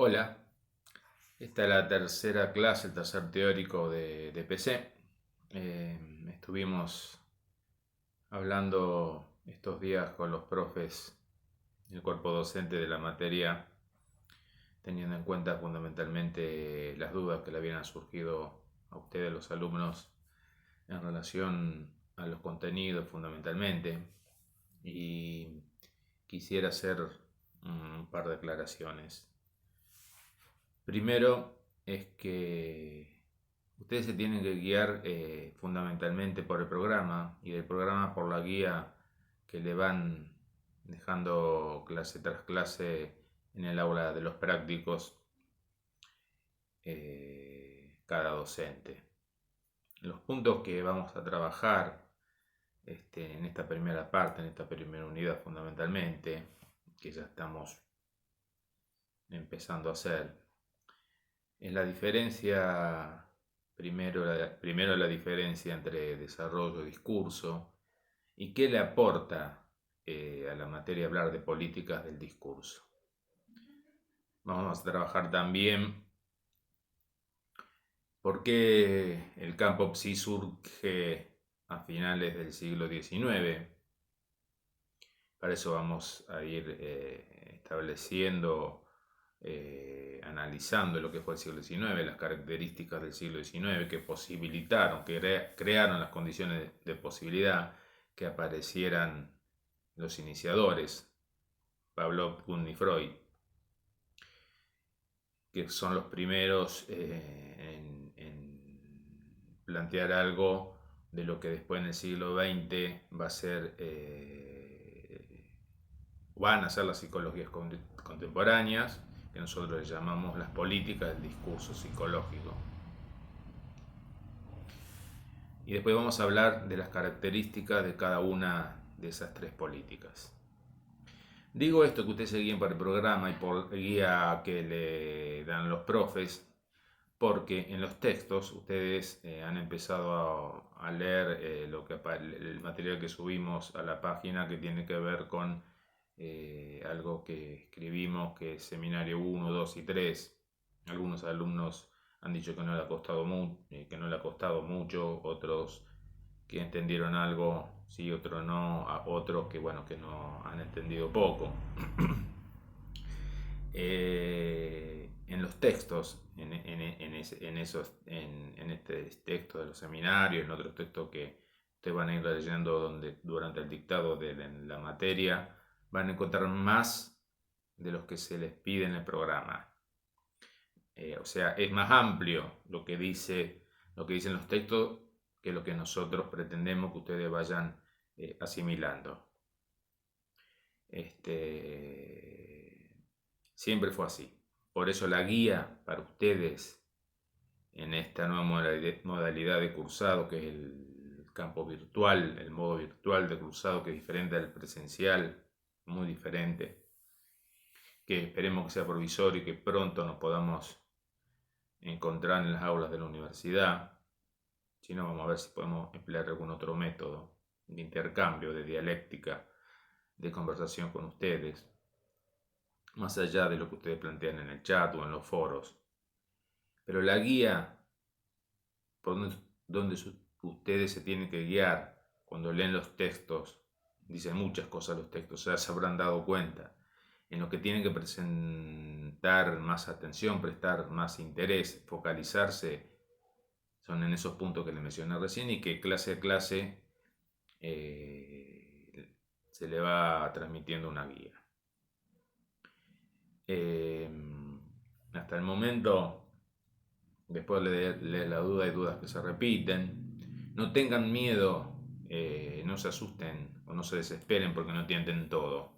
Hola, esta es la tercera clase, el tercer teórico de PC. Estuvimos hablando estos días con los profes, el cuerpo docente de la materia, teniendo en cuenta fundamentalmente las dudas que le habían surgido a ustedes, los alumnos, en relación a los contenidos fundamentalmente. Y quisiera hacer un par de aclaraciones. Primero es que ustedes se tienen que guiar fundamentalmente por el programa y del programa por la guía que le van dejando clase tras clase en el aula de los prácticos cada docente. Los puntos que vamos a trabajar en esta primera parte, en esta primera unidad fundamentalmente, que ya estamos empezando a hacer, es la diferencia, primero la diferencia entre desarrollo y discurso y qué le aporta a la materia hablar de políticas del discurso. Vamos a trabajar también por qué el campo PSI surge a finales del siglo XIX. Para eso vamos a ir estableciendo, analizando lo que fue el siglo XIX, las características del siglo XIX que posibilitaron, que crearon las condiciones de posibilidad que aparecieran los iniciadores, Pavlov, Kuhn y Freud, que son los primeros en plantear algo de lo que después en el siglo XX va a ser, van a ser las psicologías contemporáneas, que nosotros le llamamos las políticas del discurso psicológico. Y después vamos a hablar de las características de cada una de esas tres políticas. Digo esto que ustedes se guíen por el programa y por guía que le dan los profes, porque en los textos ustedes han empezado a leer el material que subimos a la página, que tiene que ver con algo que escribimos, que es seminario 1, 2 y 3. Algunos alumnos han dicho que no le ha costado, que no le ha costado mucho, otros que entendieron algo, sí, otros no, a otros que, bueno, que no han entendido poco. En los textos, en este texto de los seminarios, en otros textos que ustedes van a ir leyendo durante el dictado de la materia, van a encontrar más de los que se les pide en el programa. O sea, es más amplio lo que dicen los textos que lo que nosotros pretendemos que ustedes vayan asimilando. Siempre fue así. Por eso la guía para ustedes en esta nueva modalidad de cursado, que es el campo virtual, el modo virtual de cursado, que es diferente al presencial, muy diferente, que esperemos que sea provisorio y que pronto nos podamos encontrar en las aulas de la universidad. Si no, vamos a ver si podemos emplear algún otro método de intercambio, de dialéctica, de conversación con ustedes, más allá de lo que ustedes plantean en el chat o en los foros. Pero la guía por donde ustedes se tienen que guiar cuando leen los textos, dicen muchas cosas los textos, ya se habrán dado cuenta, en lo que tienen que presentar más atención, prestar más interés, focalizarse, son en esos puntos que les mencioné recién, y que clase a clase se le va transmitiendo una guía. Hasta el momento, después de la duda, hay dudas que se repiten. No tengan miedo, no se asusten o no se desesperen porque no entienden todo.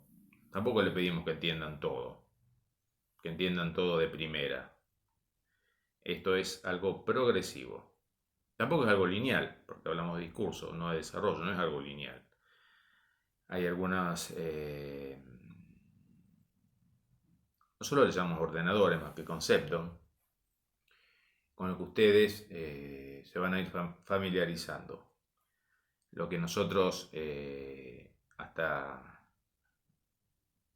Tampoco le pedimos que entiendan todo, que entiendan todo de primera. Esto es algo progresivo. Tampoco es algo lineal, porque hablamos de discurso, no de desarrollo, no es algo lineal. Hay algunas, nosotros le llamamos ordenadores más que conceptos, con lo que ustedes se van a ir familiarizando. Lo que nosotros hasta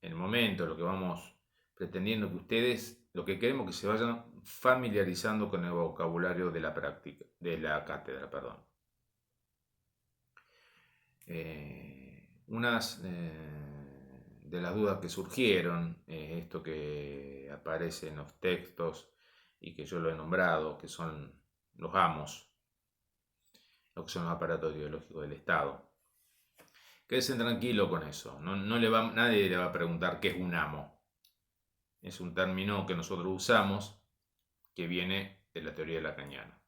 el momento, lo que vamos pretendiendo que ustedes, lo que queremos que se vayan familiarizando con el vocabulario de la práctica, de la cátedra, perdón. Unas de las dudas que surgieron, esto que aparece en los textos y que yo lo he nombrado, que son los amos, lo que son los aparatos ideológicos del Estado. Quédense tranquilo con eso, nadie le va a preguntar qué es un amo. Es un término que nosotros usamos que viene de la teoría lacaniana.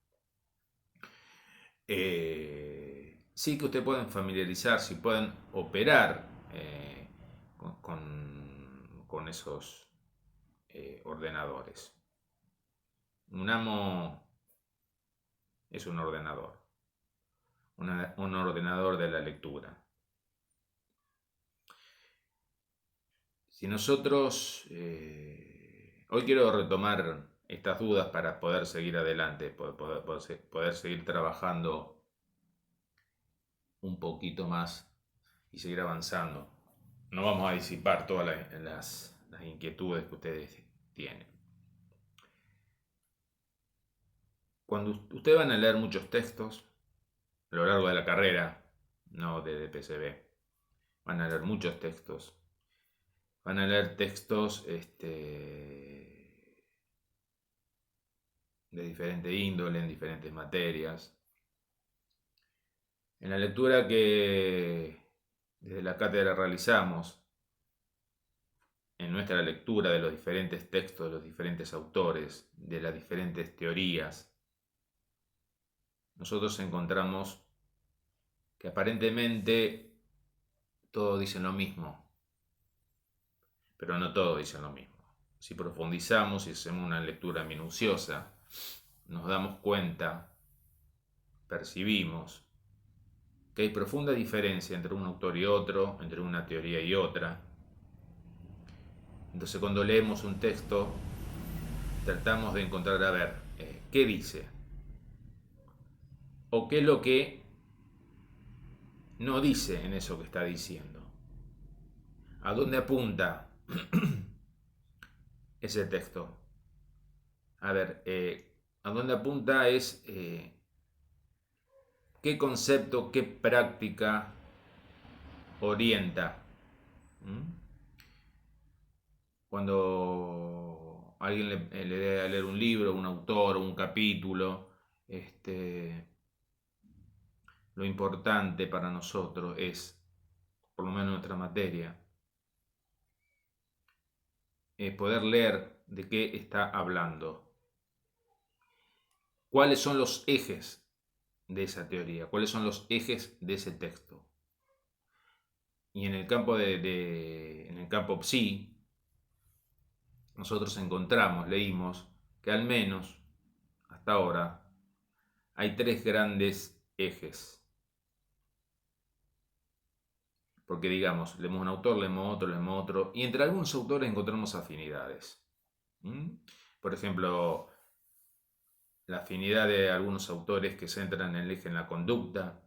Sí que ustedes pueden familiarizarse y pueden operar con esos ordenadores. Un amo es un ordenador, un ordenador de la lectura. Si nosotros, hoy quiero retomar estas dudas para poder seguir adelante, poder seguir trabajando un poquito más y seguir avanzando. No vamos a disipar todas las inquietudes que ustedes tienen. Cuando ustedes van a leer muchos textos a lo largo de la carrera, no de DPCB, van a leer muchos textos. Van a leer textos de diferente índole, en diferentes materias. En la lectura que desde la cátedra realizamos, en nuestra lectura de los diferentes textos, de los diferentes autores, de las diferentes teorías, nosotros encontramos que aparentemente todos dicen lo mismo, pero no todos dicen lo mismo. Si profundizamos y hacemos una lectura minuciosa, nos damos cuenta, percibimos, que hay profunda diferencia entre un autor y otro, entre una teoría y otra. Entonces cuando leemos un texto, tratamos de encontrar, a ver, ¿qué dice? ¿O qué es lo que no dice en eso que está diciendo? ¿A dónde apunta ese texto? A ver, ¿a dónde apunta es qué concepto, qué práctica orienta? Cuando alguien le dé a leer un libro, un autor, un capítulo, lo importante para nosotros es, por lo menos en nuestra materia, poder leer de qué está hablando. ¿Cuáles son los ejes de esa teoría? ¿Cuáles son los ejes de ese texto? Y en el campo en el campo psi, nosotros leímos que al menos hasta ahora hay 3 grandes ejes. Porque digamos, leemos un autor, leemos otro, y entre algunos autores encontramos afinidades. Por ejemplo, la afinidad de algunos autores que centran el eje en la conducta,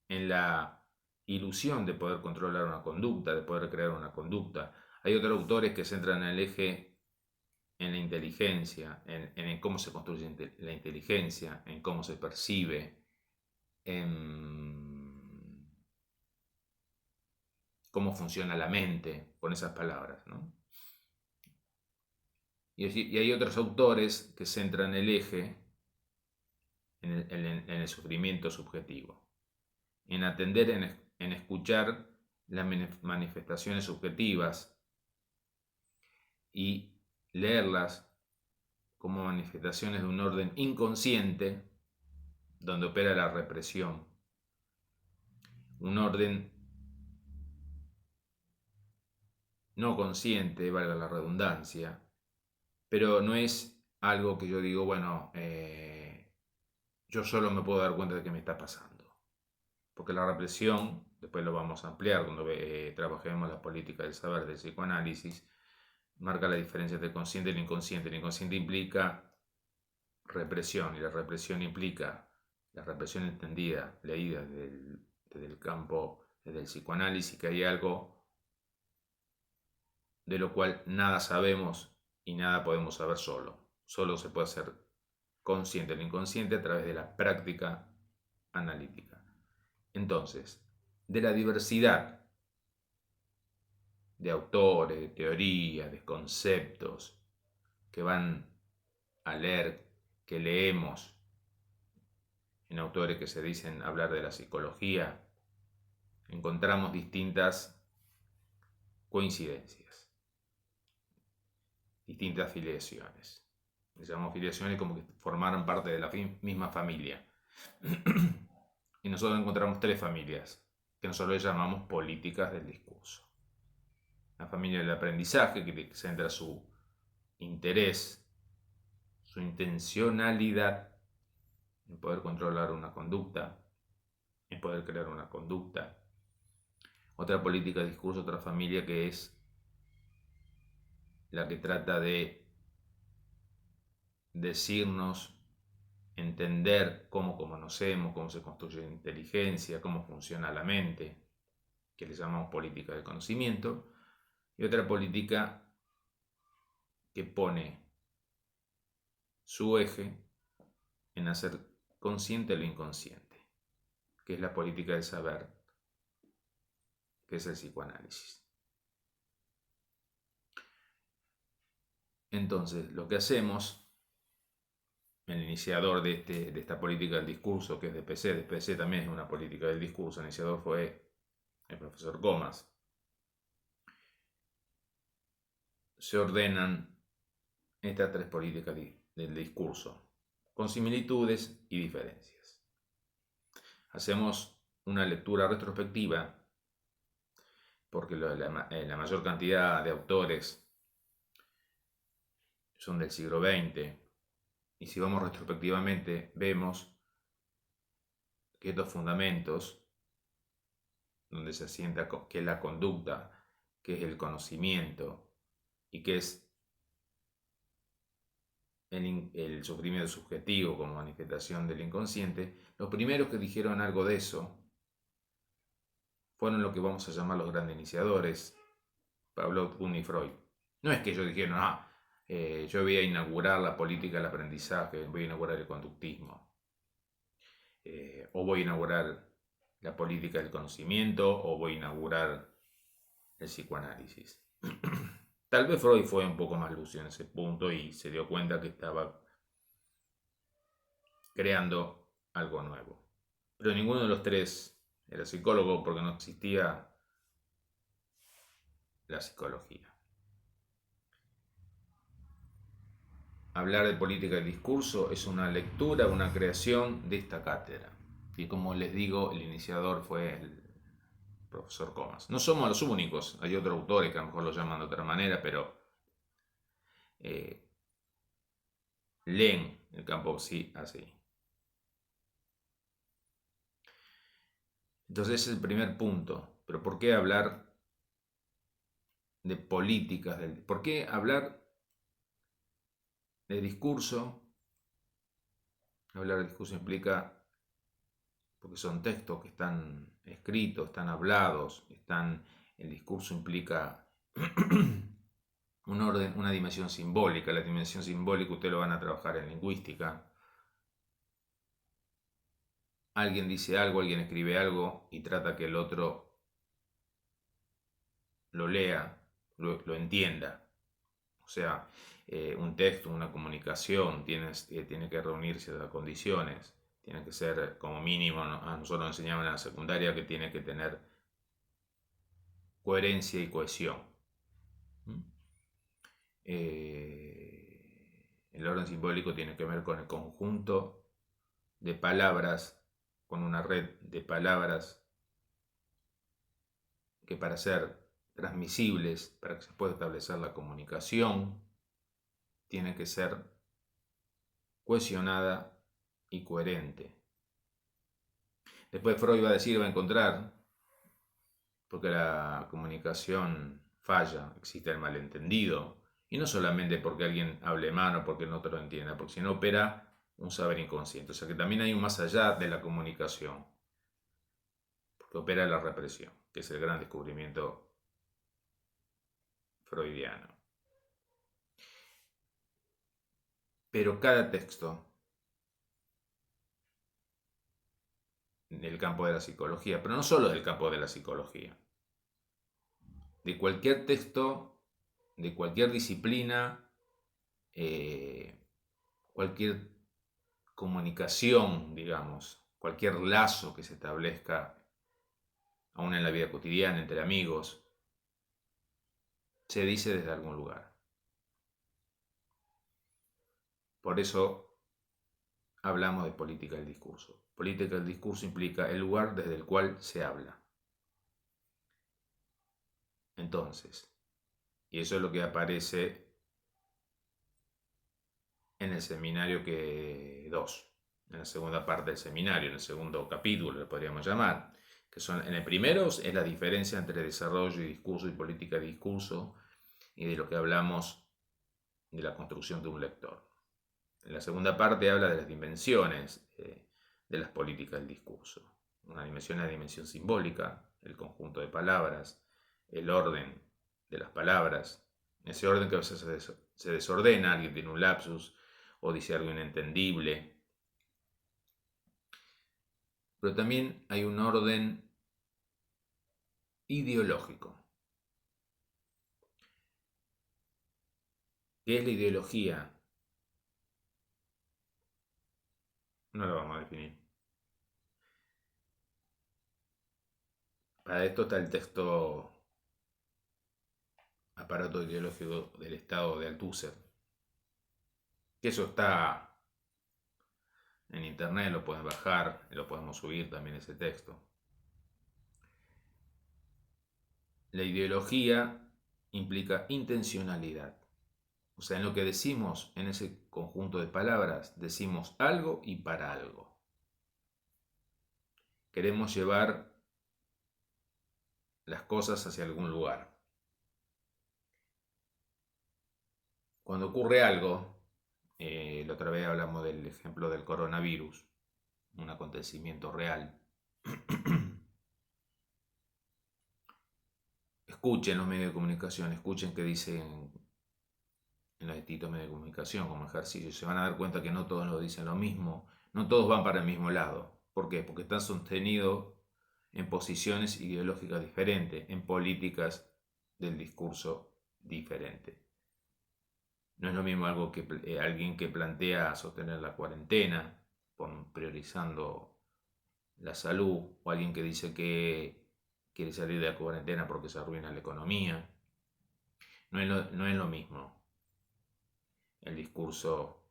en la ilusión de poder controlar una conducta, de poder crear una conducta. Hay otros autores que centran el eje en la inteligencia, en cómo se construye la inteligencia, en cómo se percibe, en cómo funciona la mente, con esas palabras, ¿no? Y hay otros autores que centran el eje en el sufrimiento subjetivo, en atender, en escuchar las manifestaciones subjetivas y leerlas como manifestaciones de un orden inconsciente donde opera la represión, un orden no consciente, valga la redundancia, pero no es algo que yo digo, bueno, yo solo me puedo dar cuenta de que me está pasando. Porque la represión, después lo vamos a ampliar cuando trabajemos la política del saber del psicoanálisis, marca la diferencia entre el consciente y el inconsciente. El inconsciente implica represión y la represión implica la represión entendida, leída desde el campo del psicoanálisis, que hay algo de lo cual nada sabemos y nada podemos saber solo. Solo se puede ser consciente del inconsciente a través de la práctica analítica. Entonces, de la diversidad de autores, de teorías, de conceptos que van a leer, que leemos en autores que se dicen hablar de la psicología, encontramos distintas coincidencias, distintas filiaciones. Les llamamos filiaciones como que formaron parte de la misma familia. Y nosotros encontramos tres familias, que nosotros les llamamos políticas del discurso. La familia del aprendizaje, que centra su interés, su intencionalidad en poder controlar una conducta, en poder crear una conducta. Otra política de discurso, otra familia que es la que trata de decirnos, entender cómo conocemos, cómo se construye la inteligencia, cómo funciona la mente, que le llamamos política de conocimiento, y otra política que pone su eje en hacer consciente lo inconsciente, que es la política del saber, que es el psicoanálisis. Entonces, lo que hacemos, el iniciador de esta política del discurso, que es de PC también es una política del discurso, el iniciador fue el profesor Comas, se ordenan estas tres políticas del discurso, con similitudes y diferencias. Hacemos una lectura retrospectiva, porque la mayor cantidad de autores son del siglo XX, y si vamos retrospectivamente vemos que estos fundamentos, donde se asienta que es la conducta, que es el conocimiento y que es el sufrimiento subjetivo como manifestación del inconsciente, los primeros que dijeron algo de eso fueron lo que vamos a llamar los grandes iniciadores, Pavlov, Kuhn y Freud. No es que ellos dijeron, yo voy a inaugurar la política del aprendizaje, voy a inaugurar el conductismo, o voy a inaugurar la política del conocimiento, o voy a inaugurar el psicoanálisis. Tal vez Freud fue un poco más lúcido en ese punto y se dio cuenta que estaba creando algo nuevo. Pero ninguno de los tres era psicólogo porque no existía la psicología. Hablar de política del discurso es una lectura, una creación de esta cátedra. Y como les digo, el iniciador fue el profesor Comas. No somos los únicos, hay otros autores que a lo mejor lo llaman de otra manera, pero leen el campo sí así. Entonces ese es el primer punto. Pero ¿por qué hablar de políticas? ¿Por qué hablar de discurso? Hablar de discurso implica, porque son textos que están escritos, están hablados, el discurso implica un orden, una dimensión simbólica. La dimensión simbólica ustedes lo van a trabajar en lingüística. Alguien dice algo, alguien escribe algo y trata que el otro lo lea, lo entienda. O sea, un texto, una comunicación tiene que reunir ciertas condiciones. Tiene que ser, como mínimo, a nosotros nos enseñaban en la secundaria que tiene que tener coherencia y cohesión. El orden simbólico tiene que ver con el conjunto de palabras, con una red de palabras que para ser transmisibles, para que se pueda establecer la comunicación, tiene que ser cohesionada y coherente. Después Freud va a decir, va a encontrar, porque la comunicación falla, existe el malentendido, y no solamente porque alguien hable mal o porque el otro lo entienda, porque si no opera un saber inconsciente. O sea que también hay un más allá de la comunicación, porque opera la represión, que es el gran descubrimiento freudiano. Pero cada texto del campo de la psicología, pero no solo del campo de la psicología, de cualquier texto, de cualquier disciplina, cualquier comunicación, digamos, cualquier lazo que se establezca aún en la vida cotidiana, entre amigos, se dice desde algún lugar. Por eso hablamos de política del discurso. Política del discurso implica el lugar desde el cual se habla. Entonces, y eso es lo que aparece en el seminario 2, en la segunda parte del seminario, en el segundo capítulo, le podríamos llamar, que son, en el primero es la diferencia entre desarrollo y discurso y política de discurso, y de lo que hablamos de la construcción de un lector. En la segunda parte habla de las dimensiones de las políticas del discurso. Una dimensión es la dimensión simbólica, el conjunto de palabras, el orden de las palabras, ese orden que a veces se desordena, alguien tiene un lapsus o dice algo inentendible. Pero también hay un orden ideológico. ¿Qué es la ideología? No lo vamos a definir. Para esto está el texto Aparato ideológico del Estado de Althusser. Que eso está en internet, lo pueden bajar, lo podemos subir también ese texto. La ideología implica intencionalidad. O sea, en lo que decimos, en ese conjunto de palabras, decimos algo y para algo. Queremos llevar las cosas hacia algún lugar. Cuando ocurre algo, la otra vez hablamos del ejemplo del coronavirus, un acontecimiento real. Escuchen los medios de comunicación, escuchen qué dicen en los distintos medios de comunicación como ejercicio. Se van a dar cuenta que no todos lo dicen lo mismo, no todos van para el mismo lado. ¿Por qué? Porque están sostenidos en posiciones ideológicas diferentes, en políticas del discurso diferente. No es lo mismo alguien que plantea sostener la cuarentena, priorizando la salud, o alguien que dice que quiere salir de la cuarentena porque se arruina la economía. No es lo mismo el discurso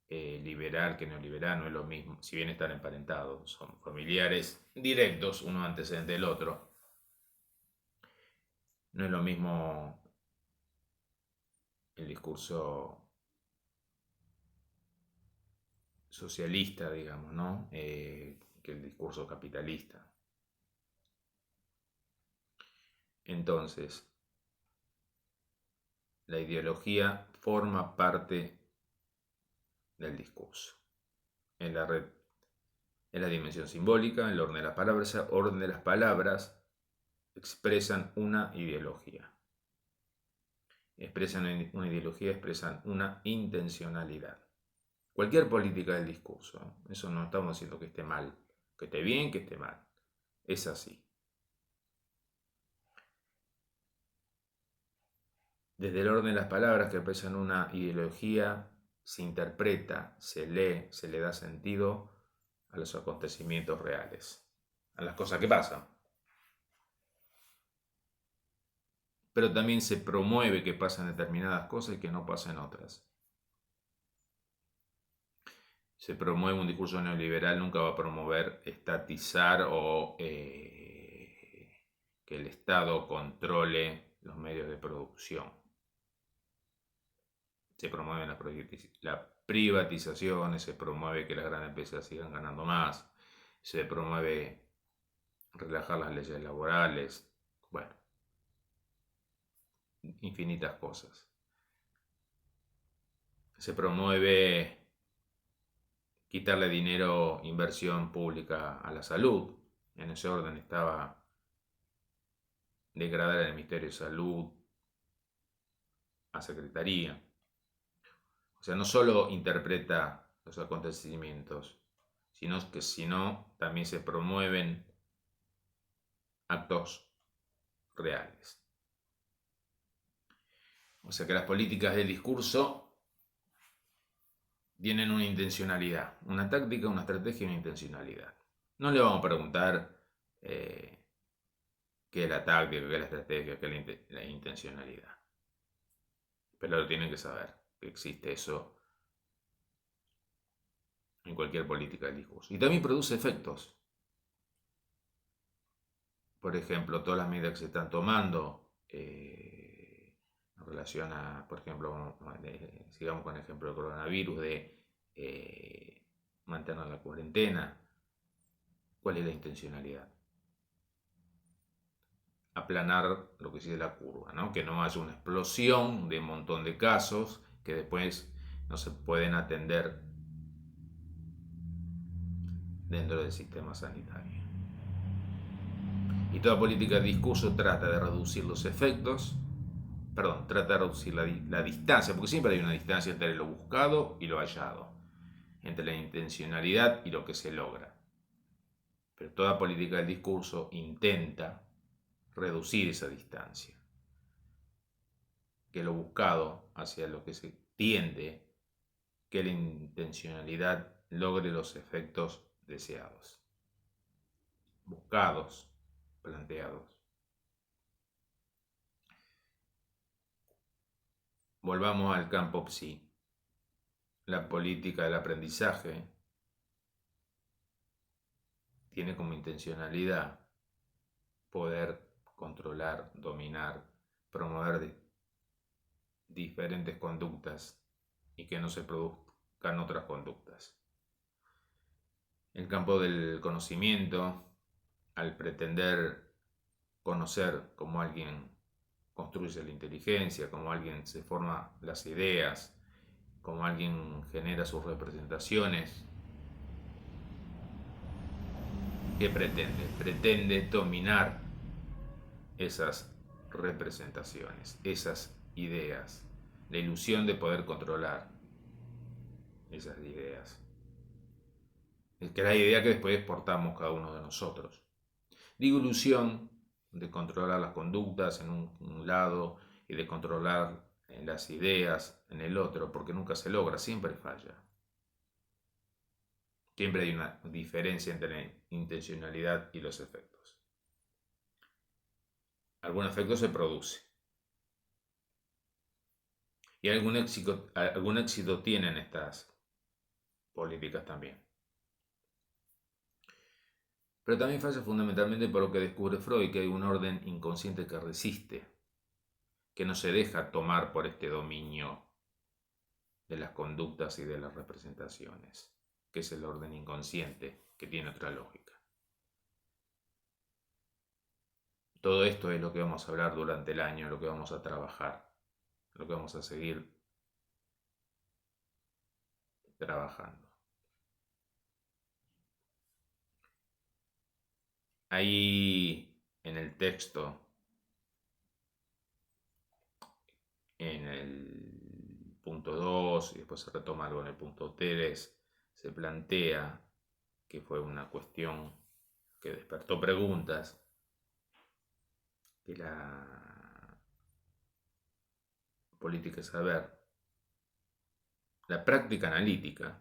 liberal que neoliberal, no es lo mismo, si bien están emparentados, son familiares directos, uno antecedente del otro. No es lo mismo el discurso socialista, digamos, ¿no? Que el discurso capitalista. Entonces, la ideología forma parte del discurso. En la dimensión simbólica, el orden de las palabras, orden de las palabras expresan una ideología. Expresan una ideología, expresan una intencionalidad. Cualquier política del discurso, eso no estamos diciendo que esté mal, que esté bien, que esté mal. Es así. Desde el orden de las palabras que expresan una ideología, se interpreta, se lee, se le da sentido a los acontecimientos reales, a las cosas que pasan. Pero también se promueve que pasen determinadas cosas y que no pasen otras. Se promueve un discurso neoliberal, nunca va a promover estatizar o que el Estado controle los medios de producción. Se promueven las privatizaciones, se promueve que las grandes empresas sigan ganando más, se promueve relajar las leyes laborales, bueno, infinitas cosas. Se promueve quitarle dinero, inversión pública a la salud. En ese orden estaba degradar el Ministerio de Salud, a secretaría. O sea, no solo interpreta los acontecimientos, sino también se promueven actos reales. O sea que las políticas del discurso tienen una intencionalidad, una táctica, una estrategia y una intencionalidad. No le vamos a preguntar qué es la táctica, qué es la estrategia, qué es la intencionalidad. Pero lo tienen que saber, que existe eso en cualquier política del discurso. Y también produce efectos. Por ejemplo, todas las medidas que se están tomando en relación a, por ejemplo, sigamos con el ejemplo del coronavirus, de mantener la cuarentena. ¿Cuál es la intencionalidad? Aplanar lo que sigue la curva, ¿no? Que no haya una explosión de un montón de casos que después no se pueden atender dentro del sistema sanitario. Y toda política de discurso trata de reducir los efectos, trata de reducir la distancia, porque siempre hay una distancia entre lo buscado y lo hallado, entre la intencionalidad y lo que se logra. Pero toda política del discurso intenta reducir esa distancia, que lo buscado hacia lo que se tiende, que la intencionalidad logre los efectos deseados, buscados, planteados. Volvamos al campo psi. La política del aprendizaje tiene como intencionalidad poder controlar, dominar, promover diferentes conductas y que no se produzcan otras conductas. El campo del conocimiento, al pretender conocer cómo alguien construye la inteligencia, cómo alguien se forma las ideas, cómo alguien genera sus representaciones, ¿qué pretende? Pretende dominar esas representaciones, esas ideas, la ilusión de poder controlar esas ideas. Es que la idea que después exportamos cada uno de nosotros. Digo ilusión de controlar las conductas en un lado y de controlar las ideas en el otro, porque nunca se logra, siempre falla. Siempre hay una diferencia entre la intencionalidad y los efectos. Algún efecto se produce. Y algún éxito tienen estas políticas también. Pero también falla fundamentalmente por lo que descubre Freud, que hay un orden inconsciente que resiste, que no se deja tomar por este dominio de las conductas y de las representaciones, que es el orden inconsciente, que tiene otra lógica. Todo esto es lo que vamos a hablar durante el año, lo que vamos a trabajar, lo que vamos a seguir trabajando. Ahí en el texto, en el punto 2, y después se retoma algo en el punto 3, se plantea que fue una cuestión que despertó preguntas, que la política es saber, la práctica analítica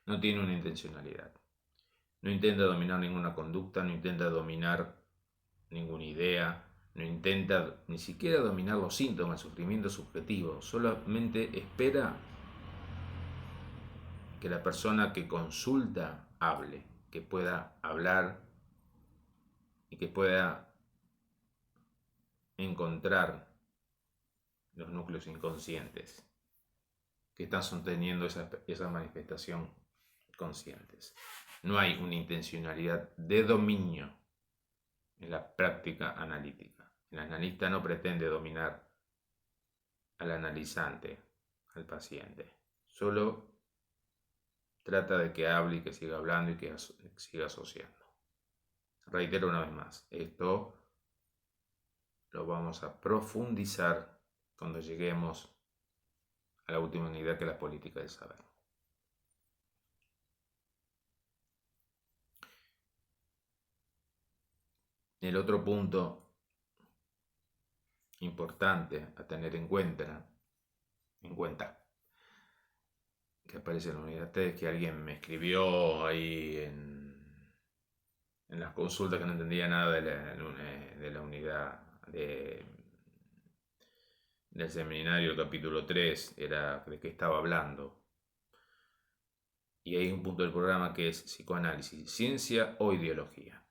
no tiene una intencionalidad. No intenta dominar ninguna conducta, no intenta dominar ninguna idea, no intenta ni siquiera dominar los síntomas, el sufrimiento subjetivo, solamente espera que la persona que consulta hable, que pueda hablar y que pueda encontrar los núcleos inconscientes que están sosteniendo esa manifestación conscientes. No hay una intencionalidad de dominio en la práctica analítica. El analista no pretende dominar al analizante, al paciente. Solo trata de que hable y que siga hablando y que siga asociando. Reitero una vez más, esto lo lo vamos a profundizar cuando lleguemos a la última unidad, que es la política del saber. El otro punto importante a tener en cuenta que aparece en la unidad 3, que alguien me escribió ahí en las consultas que no entendía nada de la unidad del seminario, el capítulo 3, era de qué estaba hablando. Y hay un punto del programa que es psicoanálisis, ciencia o ideología.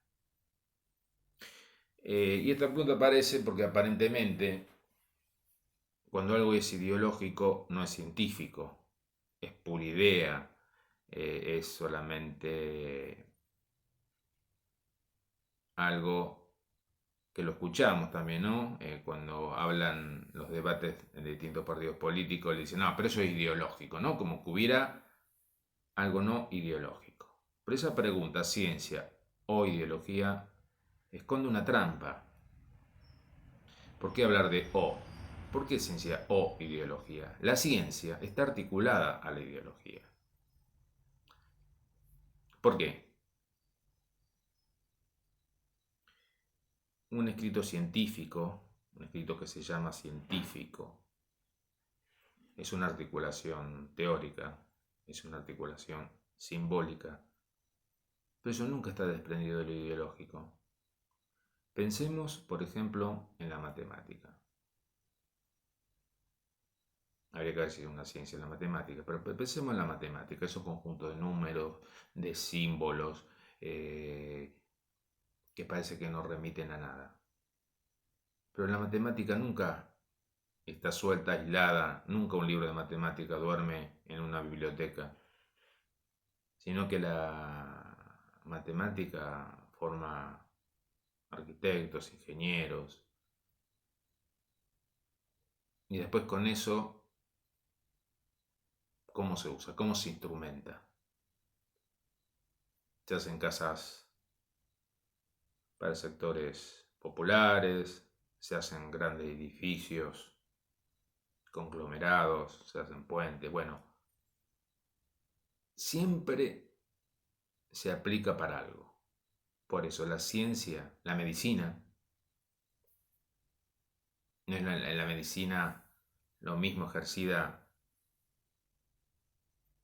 Y esta pregunta aparece porque aparentemente cuando algo es ideológico no es científico, es pura idea, es solamente algo que lo escuchamos también, ¿no? Cuando hablan los debates de distintos partidos políticos, le dicen, no, pero eso es ideológico, ¿no? Como que hubiera algo no ideológico. Pero esa pregunta, ciencia o ideología, esconde una trampa. ¿Por qué hablar de o? ¿Por qué ciencia o ideología? La ciencia está articulada a la ideología. ¿Por qué? Un escrito científico, un escrito que se llama científico, es una articulación teórica, es una articulación simbólica, pero eso nunca está desprendido de lo ideológico. Pensemos, por ejemplo, en la matemática. Habría que ver si es una ciencia la matemática, pero pensemos en la matemática, es un conjunto de números, de símbolos, que parece que no remiten a nada. Pero la matemática nunca está suelta, aislada, nunca un libro de matemática duerme en una biblioteca, sino que la matemática forma arquitectos, ingenieros, y después con eso, ¿cómo se usa? ¿Cómo se instrumenta? Se hacen casas para sectores populares, se hacen grandes edificios, conglomerados, se hacen puentes, bueno, siempre se aplica para algo. Por eso la ciencia, la medicina, no es la medicina lo mismo ejercida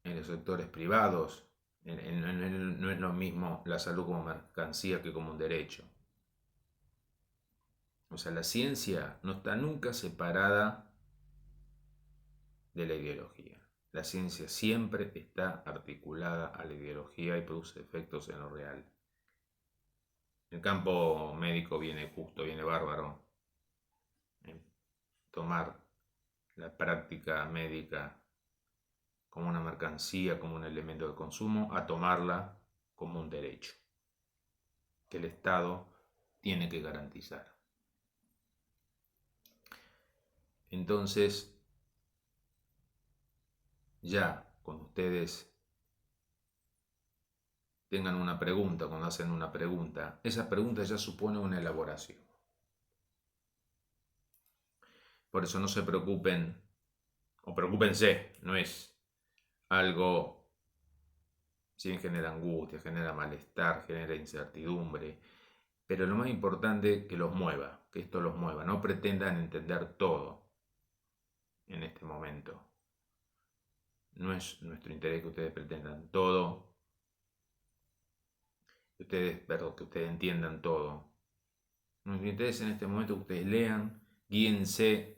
en los sectores privados, no es lo mismo la salud como mercancía que como un derecho. O sea, la ciencia no está nunca separada de la ideología. La ciencia siempre está articulada a la ideología y produce efectos en lo real. El campo médico viene justo, viene bárbaro en tomar la práctica médica como una mercancía, como un elemento de consumo, a tomarla como un derecho que el Estado tiene que garantizar. Entonces, ya cuando ustedes tengan una pregunta, cuando hacen una pregunta, esa pregunta ya supone una elaboración. Por eso no se preocupen, o preocúpense, no es algo, si bien genera angustia, genera malestar, genera incertidumbre, pero lo más importante es que los mueva, que esto los mueva, no pretendan entender todo en este momento. No es nuestro interés que ustedes pretendan todo, que ustedes entiendan todo. Nuestro interés en este momento es que ustedes lean, guíense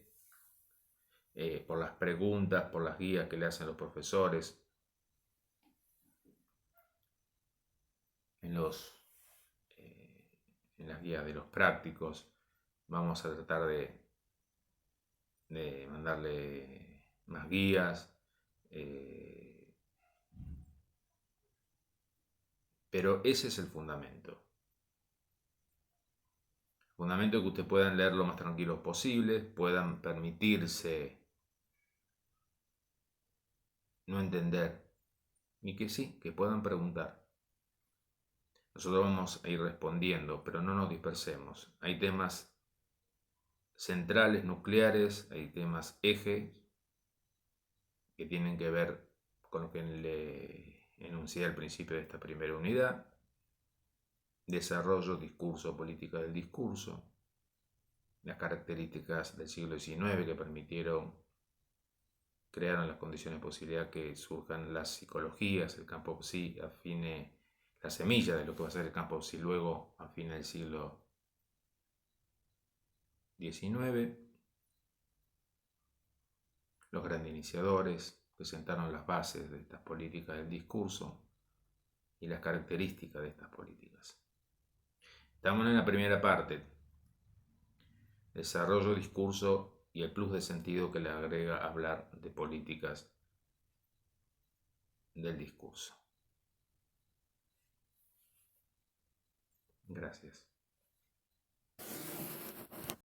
por las preguntas, por las guías que le hacen los profesores, en las guías de los prácticos. Vamos a tratar de mandarle más guías, pero ese es el fundamento. El fundamento es que ustedes puedan leer lo más tranquilos posible, puedan permitirse no entender, y que sí, que puedan preguntar. Nosotros vamos a ir respondiendo, pero no nos dispersemos. Hay temas centrales, nucleares, hay temas eje que tienen que ver con lo que le enuncié al principio de esta primera unidad: desarrollo, discurso, política del discurso, las características del siglo XIX que crearon las condiciones de posibilidad que surjan las psicologías, el campo psi afine la semilla de lo que va a ser el campo psi luego a fines del siglo XIX, los grandes iniciadores que sentaron las bases de estas políticas del discurso y las características de estas políticas. Estamos en la primera parte: desarrollo, discurso y el plus de sentido que le agrega hablar de políticas del discurso. Gracias.